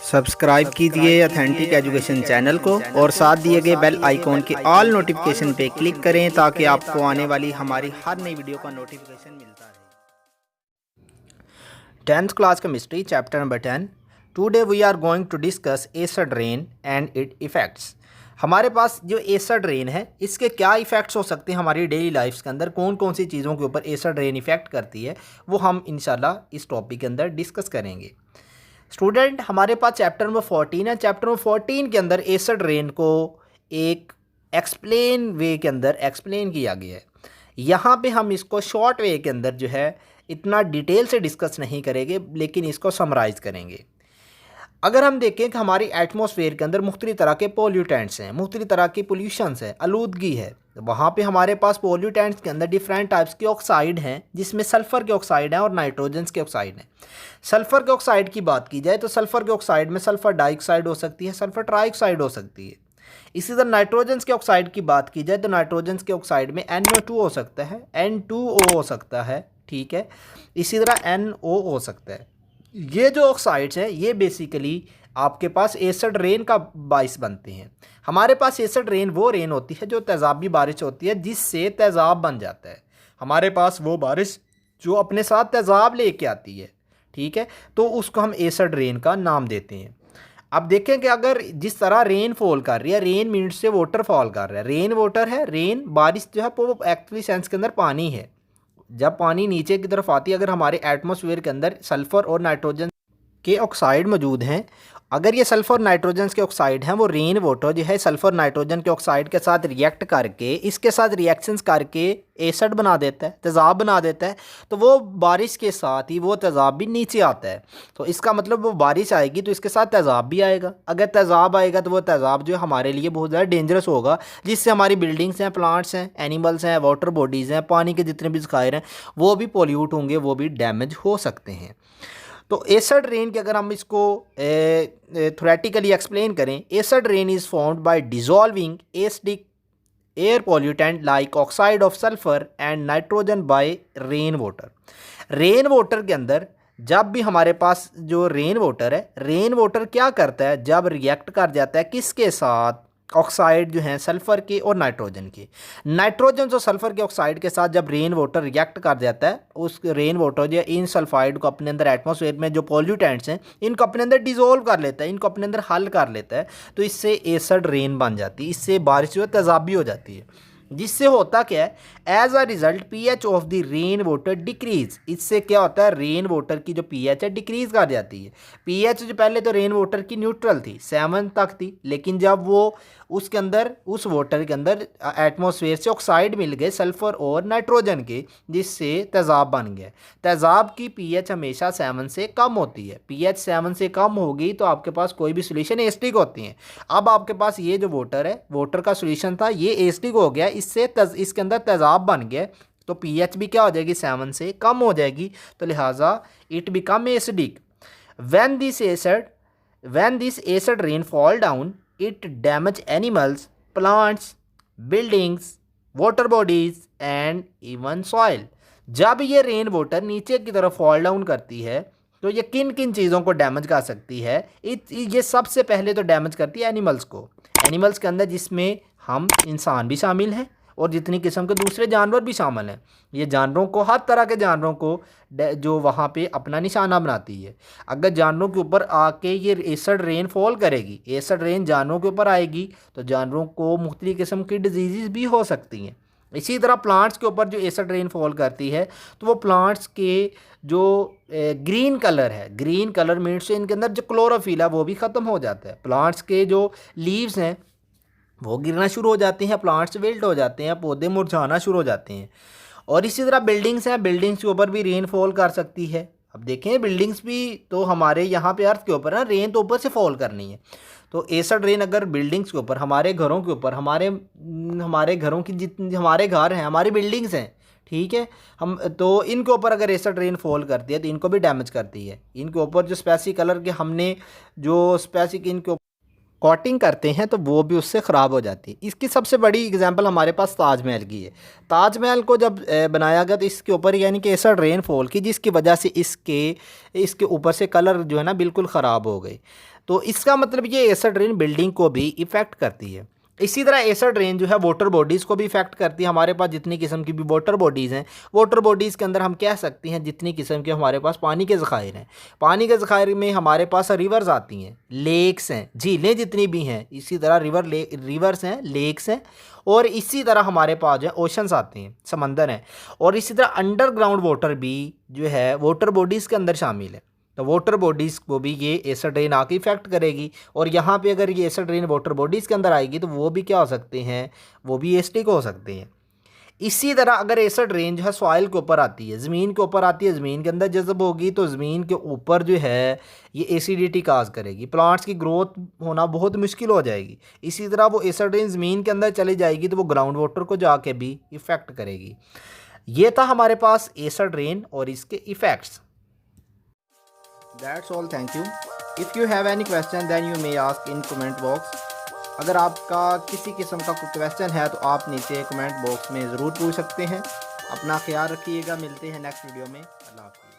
Subscribe कीजिए authentic education channel को और साथ दिए गए बेल आइकॉन के ऑल नोटिफिकेशन पे क्लिक करें ताकि आपको आने वाली हमारी हर नई वीडियो का नोटिफिकेशन मिलता रहे। 10th class chemistry chapter number 10। Today we are going to discuss acid rain and it effects. हमारे पास जो एसिड रेन है इसके क्या इफ़ेक्ट्स हो सकते हैं हमारी डेली लाइफ्स के अंदर, कौन कौन सी चीज़ों के ऊपर एसिड रेन इफ़ेक्ट करती है, वो हम इंशाल्लाह इस टॉपिक के अंदर डिस्कस करेंगे। स्टूडेंट, हमारे पास चैप्टर नंबर 14 है। चैप्टर नंबर 14 के अंदर एसिड रेन को एक एक्सप्लेन वे के अंदर एक्सप्लेन किया गया है। यहाँ पे हम इसको शॉर्ट वे के अंदर जो है इतना डिटेल से डिस्कस नहीं करेंगे, लेकिन इसको समराइज़ करेंगे। अगर हम देखें कि हमारी एटमॉस्फेयर के अंदर मुख्तलिफ़ तरह के पोल्यूटेंट्स हैं, मुख्तलिफ़ तरह की पोल्यूशंस है, आलूदगी है, वहाँ पे हमारे पास पोल्यूटेंट्स के अंदर डिफरेंट टाइप्स के ऑक्साइड हैं, जिसमें सल्फ़र के ऑक्साइड हैं और नाइट्रोजन्स के ऑक्साइड हैं। सल्फ़र के ऑक्साइड की बात की जाए तो सल्फ़र के ऑक्साइड में सल्फ़र डाइऑक्साइड हो सकती है, सल्फ़र ट्राइऑक्साइड हो सकती है। इसी तरह नाइट्रोजन्स के ऑक्साइड की बात की जाए तो नाइट्रोजन्स के ऑक्साइड में NO2 हो सकता है, N2O हो सकता है, ठीक है। इसी तरह NO हो सकता है। ये जो ऑक्साइड्स हैं ये बेसिकली आपके पास एसिड रेन का बाइस बनते हैं। हमारे पास एसिड रेन वो रेन होती है जो तेज़ाबी बारिश होती है, जिससे तेज़ाब बन जाता है। हमारे पास वो बारिश जो अपने साथ तेज़ाब लेके आती है, ठीक है, तो उसको हम एसिड रेन का नाम देते हैं। अब देखें कि अगर जिस तरह रेन फॉल कर रही है, रेन मीन्स से वाटर फॉल कर रहा है, रेन वाटर है, रेन बारिश जो है वो एक्चुअली सेंस के अंदर पानी है। जब पानी नीचे की तरफ आती है, अगर हमारे एटमॉस्फेयर के अंदर सल्फ़र और नाइट्रोजन के ऑक्साइड मौजूद हैं, अगर ये सल्फ़र नाइट्रोजन के ऑक्साइड हैं, वो रेन वाटर जो है सल्फ़र नाइट्रोजन के ऑक्साइड के साथ रिएक्ट करके, इसके साथ रिएक्शंस करके एसिड बना देता है, तेज़ाब बना देता है, तो वो बारिश के साथ ही वो तेज़ाब भी नीचे आता है। तो इसका मतलब वो बारिश आएगी तो इसके साथ तेज़ाब भी आएगा। अगर तेज़ाब आएगा तो वो तेज़ाब जो हमारे लिए बहुत ज़्यादा डेंजरस होगा, जिससे हमारी बिल्डिंग्स हैं, प्लांट्स हैं, एनिमल्स हैं, वाटर बॉडीज़ हैं, पानी के जितने भी ज़खायर हैं वो भी पोल्यूट होंगे, वो भी डैमेज हो सकते हैं। तो एसिड रेन के अगर हम इसको थ्योरेटिकली एक्सप्लेन करें, acid rain is formed by dissolving acidic air pollutant like oxide of sulphur and nitrogen by rain water. Rain water के अंदर जब भी हमारे पास जो रेन वाटर है, रेन वाटर क्या करता है, जब रिएक्ट कर जाता है किसके साथ, ऑक्साइड जो हैं सल्फ़र के और नाइट्रोजन के, नाइट्रोजन और सल्फ़र के ऑक्साइड के साथ जब रेन वाटर रिएक्ट कर जाता है, उस रेन वाटर जो इन सल्फाइड को अपने अंदर एटमॉस्फेयर में जो पॉल्यूटेंट्स हैं इनको अपने अंदर डिज़ोल्व कर लेता है, इनको अपने अंदर हल कर लेता है, तो इससे एसिड रेन बन जाती है, इससे बारिश जो है तेज़ाबी हो जाती है। जिससे होता क्या है, as a result pH of the rain water decrease. इससे क्या होता है, रेन वाटर की जो pH है डिक्रीज कर जाती है। pH जो पहले तो रेन वाटर की न्यूट्रल थी, 7 तक थी, लेकिन जब वो उसके अंदर उस वाटर के अंदर एटमॉस्फेयर से ऑक्साइड मिल गए सल्फ़र और नाइट्रोजन के, जिससे तेज़ाब बन गया। तेज़ाब की pH हमेशा 7 से कम होती है। pH 7 से कम होगी तो आपके पास कोई भी सोल्यूशन एसिडिक होती हैं। अब आपके पास ये जो वाटर है, वाटर का सोल्यूशन था, ये एसिडिक हो गया, इससे इसके अंदर तेज़ाब बन गया, तो pH भी क्या हो जाएगी, 7 से कम हो जाएगी, तो लिहाजा it become acidic. when this acid when this acid rain fall down, it damage animals, plants, buildings, water bodies and even soil। जब ये रेन वाटर नीचे की तरफ फॉल डाउन करती है तो ये किन किन चीज़ों को डैमेज कर सकती है, ये सबसे पहले तो डैमेज करती है एनिमल्स को। एनिमल्स के अंदर जिसमें हम इंसान भी शामिल हैं और जितनी किस्म के दूसरे जानवर भी शामिल हैं। ये जानवरों को, हर तरह के जानवरों को जो वहाँ पे अपना निशाना बनाती है। अगर जानवरों के ऊपर आके ये एसिड रेन फॉल करेगी, एसिड रेन जानवरों के ऊपर आएगी, तो जानवरों को मुख्तलिफ़ किस्म की डिजीज़ भी हो सकती हैं। इसी तरह प्लांट्स के ऊपर जो एसिड रेन फॉल करती है तो वो प्लांट्स के जो ग्रीन कलर है, ग्रीन कलर मीन्स इनके अंदर जो क्लोरोफिल है वो भी ख़त्म हो जाता है। प्लांट्स के जो लीव्स हैं वो गिरना शुरू हो जाते हैं, प्लांट्स विल्ट हो जाते हैं, पौधे मुरझाना शुरू हो जाते हैं। और इसी तरह बिल्डिंग्स हैं, बिल्डिंग्स के ऊपर भी रेन फॉल कर सकती है। अब देखें, बिल्डिंग्स भी तो हमारे यहाँ पे अर्थ के ऊपर है, रेन तो ऊपर से फॉल करनी है। तो एसिड रेन अगर बिल्डिंग्स के ऊपर, हमारे घरों के ऊपर, हमारे घरों की जितनी हमारे घर हैं, हमारी बिल्डिंग्स हैं, ठीक है, हम तो इनके ऊपर अगर एसिड रेन फॉल करती है तो इनको भी डैमेज करती है। इनके ऊपर जो स्पेसिफिक कलर के हमने जो स्पेसिफिक इनके कोटिंग करते हैं तो वो भी उससे ख़राब हो जाती है। इसकी सबसे बड़ी एग्जांपल हमारे पास ताजमहल की है। ताजमहल को जब बनाया गया तो इसके ऊपर यानी कि ऐसा रेनफॉल की जिसकी वजह से इसके ऊपर से कलर जो है ना बिल्कुल ख़राब हो गए। तो इसका मतलब ये एसिड रेन बिल्डिंग को भी इफ़ेक्ट करती है। इसी तरह एसिड रेन जो है वाटर बॉडीज़ को भी इफ़ेक्ट करती है। हमारे पास जितनी किस्म की भी वाटर बॉडीज़ हैं, वाटर बॉडीज़ के अंदर हम कह सकते हैं जितनी किस्म के हमारे पास पानी के ज़खायर हैं, पानी के ज़खायर में हमारे पास रिवर्स आती हैं, लेक्स हैं, झीलें जितनी भी हैं, इसी तरह रिवर्स हैं, लेक्स हैं, और इसी तरह हमारे पास जो है ओशंस आते हैं, समंदर हैं, और इसी तरह अंडरग्राउंड वाटर भी जो है वाटर बॉडीज़ के अंदर शामिल है। तो वाटर बॉडीज़ को भी ये एसिड रेन आके इफ़ेक्ट करेगी, और यहाँ पे अगर ये एसिड रेन वाटर बॉडीज़ के अंदर आएगी तो वो भी क्या हो सकते हैं, वो भी एसिडिक हो सकते हैं। इसी तरह अगर एसिड रेन जो है सॉइल के ऊपर आती है, ज़मीन के ऊपर आती है, ज़मीन के अंदर जज़ब होगी तो ज़मीन के ऊपर जो है ये एसिडिटी काज करेगी, प्लांट्स की ग्रोथ होना बहुत मुश्किल हो जाएगी। इसी तरह वो एसिड रेन ज़मीन के अंदर चली जाएगी तो वो ग्राउंड वाटर को जाके भी इफ़ेक्ट करेगी। ये था हमारे पास एसिड रेन और इसके effects. That's all, thank you. If you have any question then you may ask in comment box. अगर आपका किसी किस्म का कोई क्वेश्चन है तो आप नीचे कमेंट बॉक्स में ज़रूर पूछ सकते हैं। अपना ख्याल रखिएगा, मिलते हैं नेक्स्ट वीडियो में। अल्लाह हाफ़िज़।